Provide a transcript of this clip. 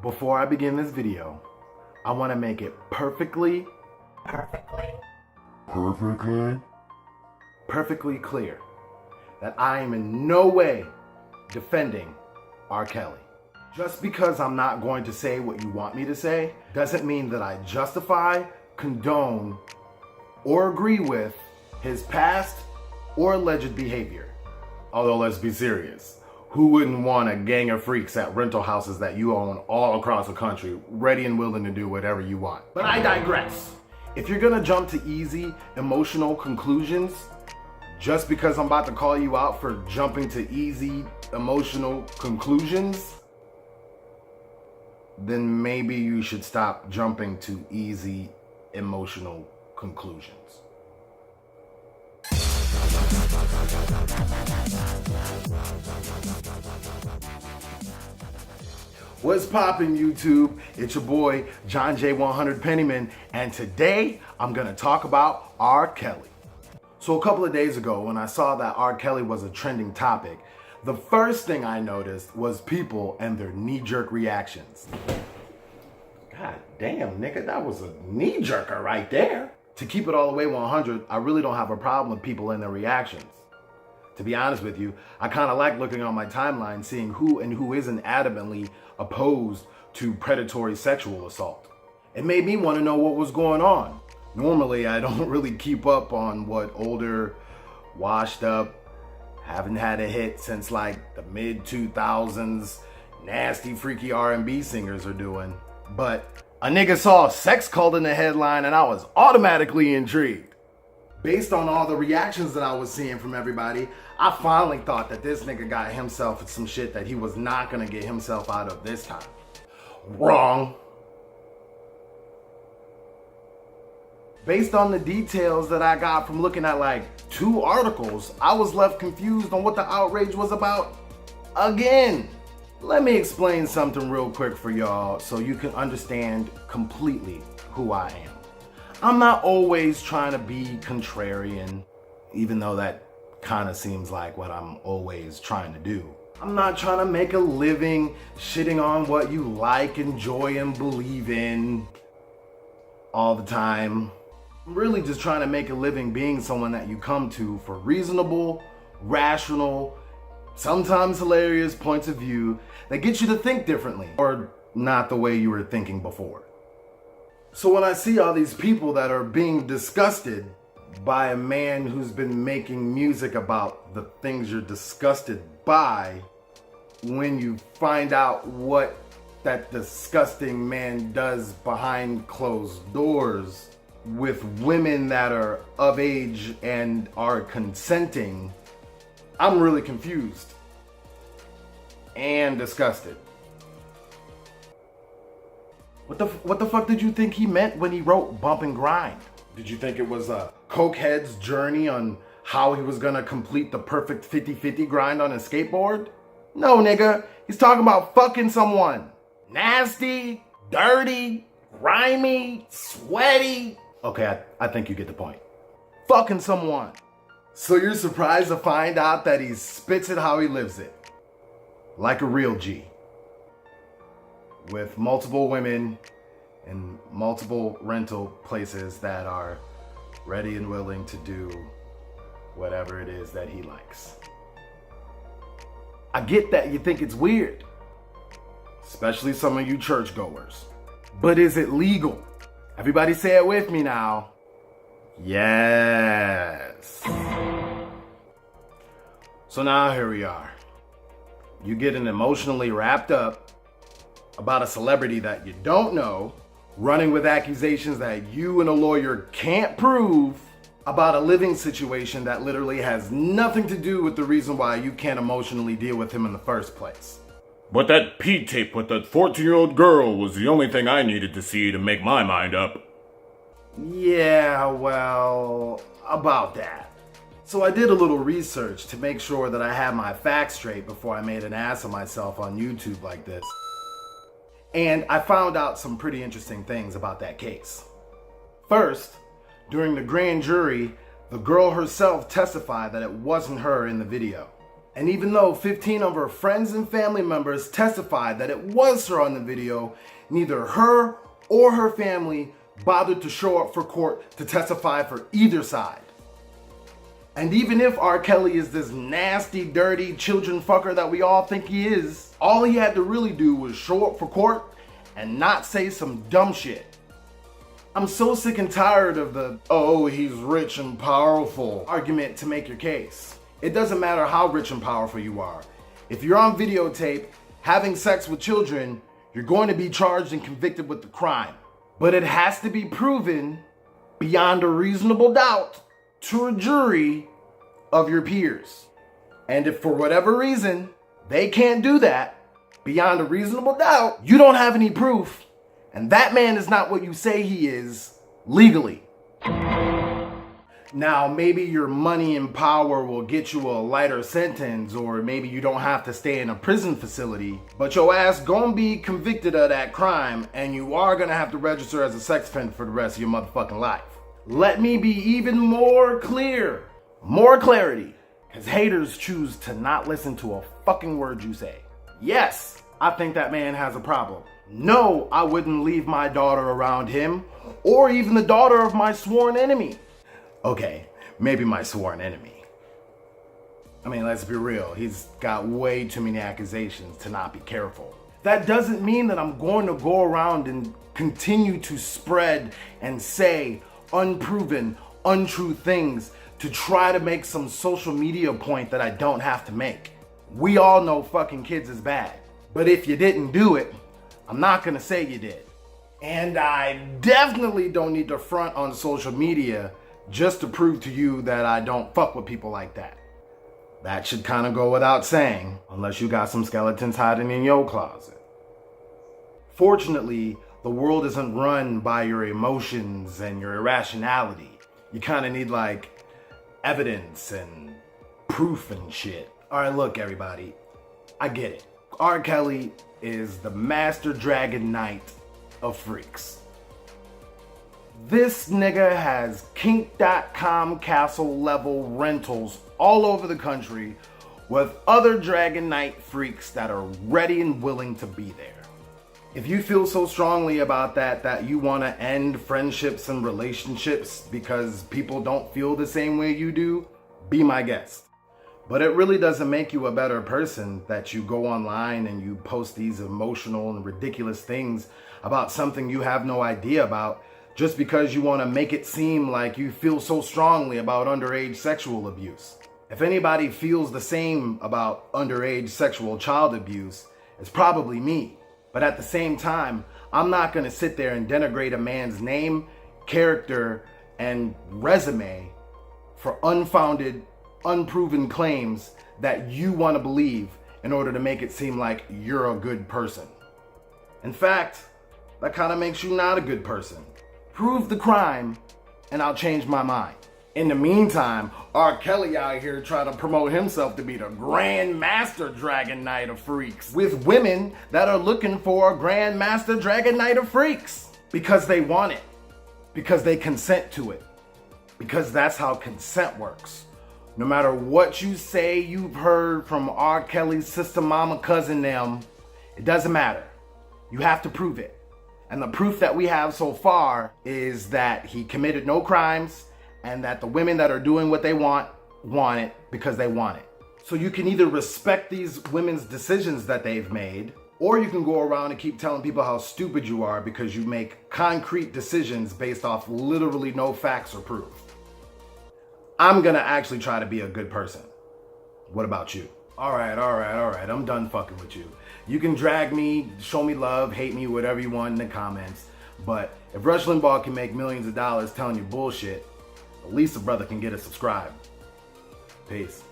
Before I begin this video, I want to make it perfectly clear that I am in no way defending R. Kelly. Just because I'm not going to say what you want me to say doesn't mean that I justify, condone, or agree with his past or alleged behavior. Although let's be serious, who wouldn't want a gang of freaks at rental houses that you own all across the country, ready and willing to do whatever you want? But I digress. If you're gonna jump to easy, emotional conclusions, just because I'm about to call you out for jumping to easy, emotional conclusions, then maybe you should stop jumping to easy, emotional conclusions. What's poppin', YouTube? It's your boy, John J. 100 Pennyman, and today I'm gonna talk about R. Kelly. So a couple of days ago, when I saw that R. Kelly was a trending topic, the first thing I noticed was people and their knee-jerk reactions. God damn, nigga, that was a knee-jerker right there. To keep it all the way 100, I really don't have a problem with people and their reactions. To be honest with you, I kind of like looking on my timeline, seeing who and who isn't adamantly opposed to predatory sexual assault. It made me want to know what was going on. Normally, I don't really keep up on what older, washed up, haven't had a hit since like the mid-2000s, nasty, freaky R&B singers are doing. But a nigga saw Sex Cult in the headline and I was automatically intrigued. Based on all the reactions that I was seeing from everybody, I finally thought that this nigga got himself in some shit that he was not gonna get himself out of this time. Wrong. Based on the details that I got from looking at like 2 articles, I was left confused on what the outrage was about again. Let me explain something real quick for y'all so you can understand completely who I am. I'm not always trying to be contrarian, even though that kind of seems like what I'm always trying to do. I'm not trying to make a living shitting on what you like, enjoy, and believe in all the time. I'm really just trying to make a living being someone that you come to for reasonable, rational, sometimes hilarious points of view that get you to think differently, or not the way you were thinking before. So when I see all these people that are being disgusted by a man who's been making music about the things you're disgusted by, when you find out what that disgusting man does behind closed doors with women that are of age and are consenting, I'm really confused and disgusted. What the fuck did you think he meant when he wrote Bump and Grind? Did you think it was a cokehead's journey on how he was gonna complete the perfect 50-50 grind on a skateboard? No, nigga, he's talking about fucking someone. Nasty, dirty, grimy, sweaty. Okay, I think you get the point. Fucking someone. So you're surprised to find out that he spits it how he lives it. Like a real G. With multiple women in multiple rental places that are ready and willing to do whatever it is that he likes. I get that you think it's weird, especially some of you churchgoers. But is it legal? Everybody say it with me now. Yes. So now here we are. You getting emotionally wrapped up about a celebrity that you don't know, running with accusations that you and a lawyer can't prove, about a living situation that literally has nothing to do with the reason why you can't emotionally deal with him in the first place. But that Pete tape with that 14-year-old girl was the only thing I needed to see to make my mind up. Yeah, well, about that. So I did a little research to make sure that I had my facts straight before I made an ass of myself on YouTube like this. And I found out some pretty interesting things about that case. First, during the grand jury, the girl herself testified that it wasn't her in the video. And even though 15 of her friends and family members testified that it was her on the video, neither her or her family bothered to show up for court to testify for either side. And even if R. Kelly is this nasty, dirty children fucker that we all think he is, all he had to really do was show up for court and not say some dumb shit. I'm so sick and tired of the, oh, he's rich and powerful argument to make your case. It doesn't matter how rich and powerful you are. If you're on videotape having sex with children, you're going to be charged and convicted with the crime. But it has to be proven beyond a reasonable doubt to a jury of your peers. And if for whatever reason they can't do that beyond a reasonable doubt, you don't have any proof, and that man is not what you say he is legally. Now, maybe your money and power will get you a lighter sentence, or maybe you don't have to stay in a prison facility, but your ass gonna be convicted of that crime, and you are gonna have to register as a sex offender for the rest of your motherfucking life. Let me be even more clear. More clarity. Because haters choose to not listen to a fucking word you say. Yes, I think that man has a problem. No, I wouldn't leave my daughter around him, or even the daughter of my sworn enemy. Okay, maybe my sworn enemy. I mean, let's be real. He's got way too many accusations to not be careful. That doesn't mean that I'm going to go around and continue to spread and say unproven, untrue things to try to make some social media point that I don't have to make. We all know fucking kids is bad. But if you didn't do it, I'm not gonna say you did. And I definitely don't need to front on social media just to prove to you that I don't fuck with people like that. That should kind of go without saying, unless you got some skeletons hiding in your closet. Fortunately, the world isn't run by your emotions and your irrationality. You kind of need like evidence and proof and shit. All right, look everybody, I get it. R. Kelly is the master dragon knight of freaks. This nigga has kink.com castle level rentals all over the country with other Dragon Knight freaks that are ready and willing to be there. If you feel so strongly about that you want to end friendships and relationships because people don't feel the same way you do, be my guest. But it really doesn't make you a better person that you go online and you post these emotional and ridiculous things about something you have no idea about just because you want to make it seem like you feel so strongly about underage sexual abuse. If anybody feels the same about underage sexual child abuse, it's probably me. But at the same time, I'm not going to sit there and denigrate a man's name, character, and resume for unfounded, unproven claims that you want to believe in order to make it seem like you're a good person. In fact, that kind of makes you not a good person. Prove the crime, and I'll change my mind. In the meantime, R. Kelly out here trying to promote himself to be the Grand Master Dragon Knight of Freaks with women that are looking for a Grand Master Dragon Knight of Freaks because they want it, because they consent to it, because that's how consent works. No matter what you say you've heard from R. Kelly's sister, mama, cousin, them, it doesn't matter. You have to prove it. And the proof that we have so far is that he committed no crimes and that the women that are doing what they want it because they want it. So you can either respect these women's decisions that they've made, or you can go around and keep telling people how stupid you are because you make concrete decisions based off literally no facts or proof. I'm gonna actually try to be a good person. What about you? All right, I'm done fucking with you. You can drag me, show me love, hate me, whatever you want in the comments. But if Rush Limbaugh can make millions of dollars telling you bullshit, at least a brother can get a subscribe. Peace.